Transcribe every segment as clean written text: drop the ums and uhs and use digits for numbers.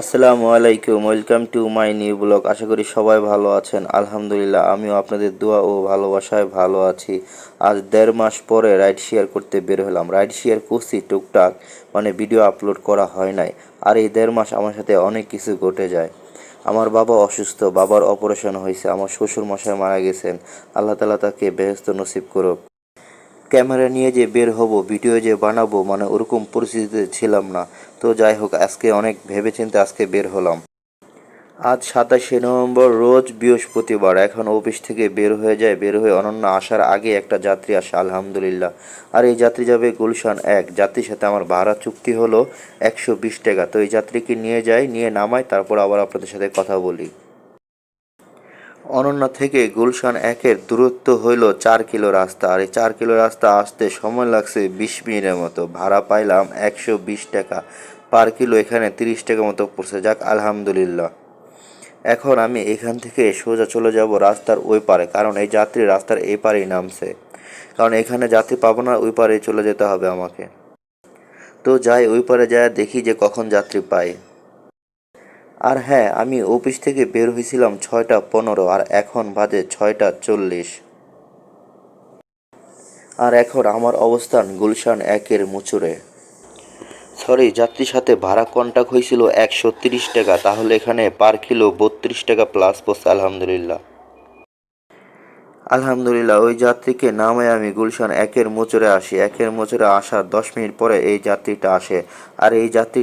আসসালামু আলাইকুম, welcome to my new blog. আশা করি সবাই ভালো আছেন। আলহামদুলিল্লাহ, আমিও আপনাদের দোয়া ও ভালোবাসায় ভালো আছি। আজ 1.5 মাস পরে রাইড শেয়ার করতে বের হলাম। রাইড শেয়ার করছি টুকটাক, মানে ভিডিও আপলোড করা হয় নাই। আর এই 1.5 মাস আমার সাথে অনেক কিছু ঘটে যায়। আমার বাবা অসুস্থ, বাবার অপারেশন হয়েছে, আমার শ্বশুর মশাই মারা গেছেন। আল্লাহ তাআলা তাকে বেহেশত নসিব করুক। ক্যামেরা নিয়ে যে বের হব, ভিডিও যে বানাবো, মানে ওরকম পরিস্থিতিতে ছিলাম না। তো যাই হোক, আজকে অনেক ভেবেচিন্তে আজকে বের হলাম। আজ 27শে নভেম্বর, রোজ বৃহস্পতিবার। এখন অফিস থেকে বের হয়ে যায়, বের হয়ে অনন্য আসার আগে একটা যাত্রী আসে আলহামদুলিল্লাহ। আর এই যাত্রী যাবে গুলশান 1। যাত্রীর সাথে আমার ভাড়া চুক্তি হলো 120 টাকা। তো এই যাত্রীকে নিয়ে যাই, নিয়ে নামাই, তারপর আবার আপনাদের সাথে কথা বলি। অনন্যা থেকে গুলশান 1-এর দূরত্ব হইল 4 কিলো রাস্তা। আর এই 4 কিলো রাস্তা আসতে সময় লাগছে 20 মিনিটের মতো। ভাড়া পাইলাম 120 টাকা পার কিলো, এখানে 30 টাকা মতো পড়ছে। যাক আলহামদুলিল্লাহ। এখন আমি এখান থেকে সোজা চলে যাব রাস্তার ওই পারে, কারণ এই যাত্রী রাস্তার এই পারেই নামছে। কারণ এখানে যাত্রী পাবো না, ওই পারে চলে যেতে হবে আমাকে। তো যাই, ওই পারে যায় দেখি যে কখন যাত্রী পাই। আর হ্যাঁ, আমি অফিস থেকে বের হয়েছিলাম 6টা 15, আর এখন বাজে 6টা 40। আর এখন আমার অবস্থান গুলশান 1-এর মুচুরে। সরি, যাত্রীর সাথে ভাড়া কন্টাক্ট হয়েছিল 130 টাকা, তাহলে এখানে পার কিলো 32 টাকা প্লাস পড়ছে আলহামদুলিল্লাহ। আলহামদুলিল্লাহ, ওই যাত্রীকে নামে আমি গুলশান 1-এর মোচরে আসি। 1-এর মোচরে আসার 10 মিনিট পরে এই যাত্রীটা আসে। আর এই যাত্রী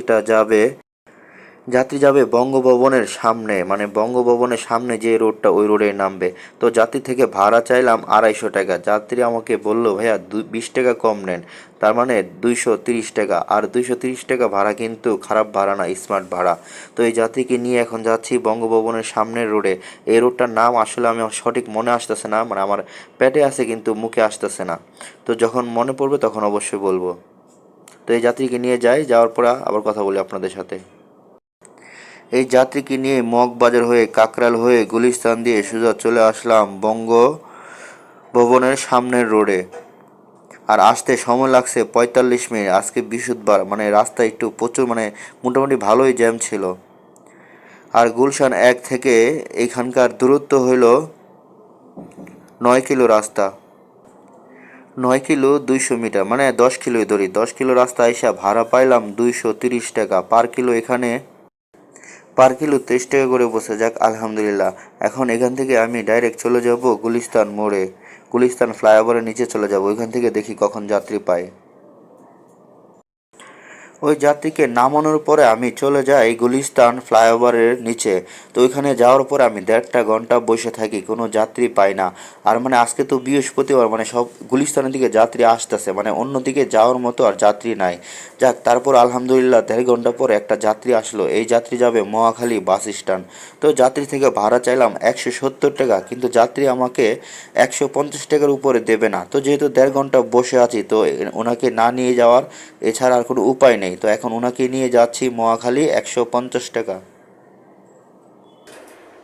যাবে বঙ্গভবনের সামনে, মানে বঙ্গভবনের সামনে যে রোডটা, ওই রোডে নামবে। তো যাত্রী থেকে ভাড়া চাইলাম 250 টাকা। যাত্রী আমাকে বলল, ভাইয়া 20 টাকা কম নেন, তার মানে 230 টাকা। আর 230 টাকা ভাড়া কিন্তু খারাপ ভাড়া না, স্মার্ট ভাড়া। তো এই যাত্রীকে নিয়ে এখন যাচ্ছি বঙ্গভবনের সামনের রোডে। এই রোডটার নাম আসলে আমি সঠিক মনে আসতেছে না, মানে আমার পেটে আছে কিন্তু মুখে আসতেছে না। তো যখন মনে পড়বে তখন অবশ্যই বলবো। তো এই যাত্রীকে নিয়ে যাওয়ার পর আবার কথা বলি আপনাদের সাথে। এই যাত্রীকে নিয়ে মগবাজার হয়ে, কাকরাইল হয়ে, গুলিস্তান দিয়ে সোজা চলে আসলাম বঙ্গভবনের সামনের রোডে। আর আসতে সময় লাগছে 45 মিনিট। আজকে বৃহস্পতিবার, মানে রাস্তা একটু প্রচুর, মানে মোটামুটি ভালোই জ্যাম ছিল। আর গুলশান 1 থেকে এখানকার দূরত্ব হইল 9 কিলো রাস্তা। 9 কিলো 200 মিটার, মানে 10 কিলোই ধরি। 10 কিলো রাস্তা আইসা ভাড়া পাইলাম 230 টাকা পার কিলো। এখানে পার কিলো 23 টাকা করে বসে। যাক আলহামদুলিল্লাহ। এখন এখান থেকে আমি ডাইরেক্ট চলে যাব গুলিস্তান মোড়ে। গুলিস্তান ফ্লাইওভারের নিচে চলে যাব, ওইখান থেকে দেখি কখন যাত্রী পাই। ওই যাত্রীকে নামানোর পরে আমি চলে যাই গুলিস্তান ফ্লাইওভারের নিচে। তো ওইখানে যাওয়ার পরে আমি 1.5 ঘন্টা বসে থাকি, কোনো যাত্রী পাই না। আর মানে আজকে তো বৃহস্পতিবার, মানে সব গুলিস্তানের দিকে যাত্রী আসতেছে, মানে অন্যদিকে যাওয়ার মতো আর যাত্রী নাই। যাক, তারপর আলহামদুলিল্লাহ 1.5 ঘন্টা পর একটা যাত্রী আসলো। এই যাত্রী যাবে মহাখালী বাস স্ট্যান্ড। তো যাত্রী থেকে ভাড়া চাইলাম 170 টাকা, কিন্তু যাত্রী আমাকে 150 টাকার উপরে দেবে না। তো যেহেতু 1.5 ঘন্টা বসে আছি, তো ওনাকে না নিয়ে যাওয়ার এছাড়া আর কোনো উপায় নেই। তো এখন ওনাকে নিয়ে যাচ্ছি মহাখালী 150 টাকা।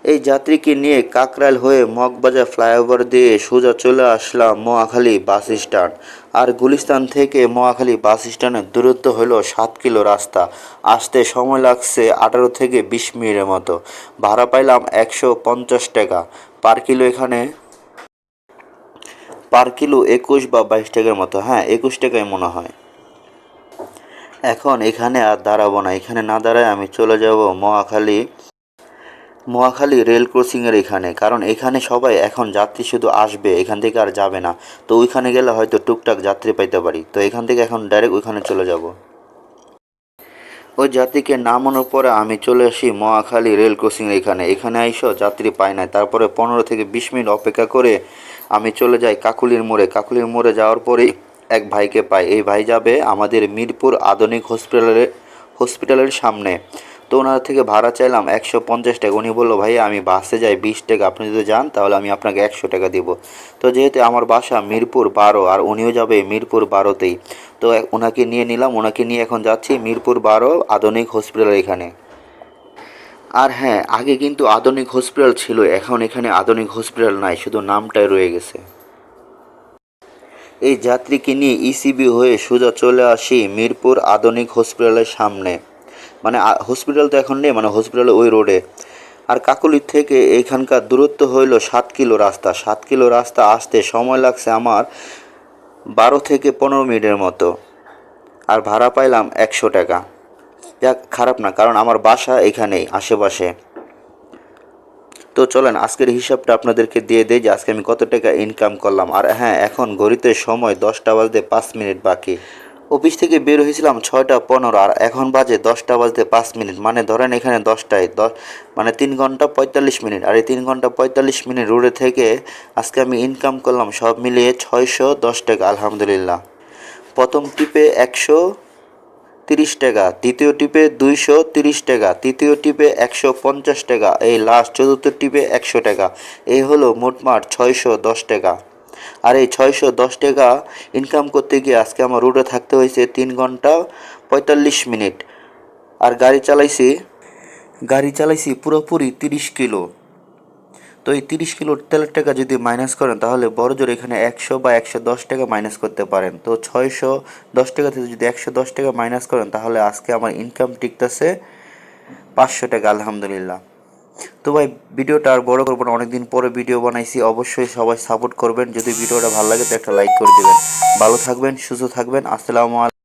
এই যাত্রীকে নিয়ে কাকরাইল হয়ে মগবাজার ফ্লাইওভার দিয়ে সোজা চলে আসলাম মহাখালী বাস স্ট্যান্ড। আর গুলিস্তান থেকে মহাখালী বাস স্ট্যান্ডের দূরত্ব হলো 7 কিলো রাস্তা। আসতে সময় লাগছে 18 থেকে 20 মিনিটের মতো। ভাড়া পাইলাম 150 টাকা পার কিলো। এখানে পার কিলো 21 বা 22 টাকার মতো, হ্যাঁ 21 টাকাই মনে হয়। এখন এখানে আর দাঁড়াবো না, এখানে না দাঁড়ায় আমি চলে যাব মহাখালী রেল ক্রসিংয়ের এখানে। কারণ এখানে সবাই এখন যাত্রী শুধু আসবে, এখান থেকে আর যাবে না। তো ওইখানে গেলে হয়তো টুকটাক যাত্রী পাইতে পারি। তো এখান থেকে এখন ডাইরেক্ট ওইখানে চলে যাব। ওই যাত্রীকে নামানোর পরে আমি চলে আসি মহাখালী রেল ক্রসিংয়ের এখানে। এখানে আইসো যাত্রী পাই না। তারপরে 15 থেকে 20 মিনিট অপেক্ষা করে আমি চলে যাই কাকুলির মোড়ে। কাকুলির মোড়ে যাওয়ার পরেই এক ভাইকে পাই। এই ভাই যাবে আমাদের মিরপুর আধুনিক হসপিটালের সামনে। তো ওনার থেকে ভাড়া চাইলাম 150 টাকা। উনি বললো, ভাই আমি বাসে যাই 20 টাকা, আপনি যদি যান তাহলে আমি আপনাকে 100 টাকা দিব। তো যেহেতু আমার বাসা মিরপুর 12, আর উনিও যাবে মিরপুর 12তেই, তো ওনাকে নিয়ে নিলাম। ওনাকে নিয়ে এখন যাচ্ছি মিরপুর 12 আধুনিক হসপিটাল এখানে। আর হ্যাঁ, আগে কিন্তু আধুনিক হসপিটাল ছিল, এখন এখানে আধুনিক হসপিটাল নাই, শুধু নামটাই রয়ে গেছে। এই যাত্রীকে নিয়ে ইসিবি হয়ে সোজা চলে আসি মিরপুর আধুনিক হসপিটালের সামনে। মানে হসপিটাল তো এখন নেই, মানে হসপিটাল ওই রোডে। আর কাকলি থেকে এইখানকার দূরত্ব হইল 7 কিলো রাস্তা। 7 কিলো রাস্তা আসতে সময় লাগছে আমার 12 থেকে 15 মিনিটের মতো। আর ভাড়া পাইলাম 100 টাকা। যাক, খারাপ না, কারণ আমার বাসা এখানেই আশেপাশে। তো চলেন আজকের হিসাবটা আপনাদেরকে দিয়ে দেই যে আজকে আমি কত টাকা ইনকাম করলাম। আর হ্যাঁ, এখন ঘড়িতে সময় 10টা বাজতে 5 মিনিট বাকি। অফিস থেকে বের হয়েছিলাম 6টা 15, আর এখন বাজে 10টা বাজতে 5 মিনিট। মানে ধরেন এখানে 10টায় মানে 3 ঘন্টা 45 মিনিট। আর এই 3 ঘন্টা 45 মিনিট রোডে থেকে আজকে আমি ইনকাম করলাম সব মিলিয়ে 610 টাকা, আলহামদুলিল্লাহ। প্রথম টিপে 130 টাকা, দ্বিতীয় টিপে 230 টাকা, তৃতীয় টিপে 150 টাকা, এই লাস্ট চতুর্থ টিপে 100 টাকা। এই হলো মোটমাট 610 টাকা। আর এই 610 টাকা ইনকাম করতে গিয়ে আজকে আমার রোডে থাকতে হয়েছে 3 ঘন্টা 45 মিনিট। আর গাড়ি চালাইছি পুরোপুরি 30 কিলো। তো এই 30 কিলো তেলের টাকা যদি মাইনাস করেন তাহলে বড়জোর এখানে 100 বা 110 টাকা মাইনাস করতে পারেন। তো 610 টাকা থেকে যদি 110 টাকা মাইনাস করেন তাহলে আজকে আমার ইনকাম টিকতেছে 500 টাকা, আলহামদুলিল্লাহ। তো ভাই, ভিডিওটা আর বড় করবো না, অনেকদিন পরে ভিডিও বানাইছি। অবশ্যই সবাই সাপোর্ট করবেন। যদি ভিডিওটা ভালো লাগে তো একটা লাইক করে দেবেন। ভালো থাকবেন, সুস্থ থাকবেন। আসসালামু আলাইকুম।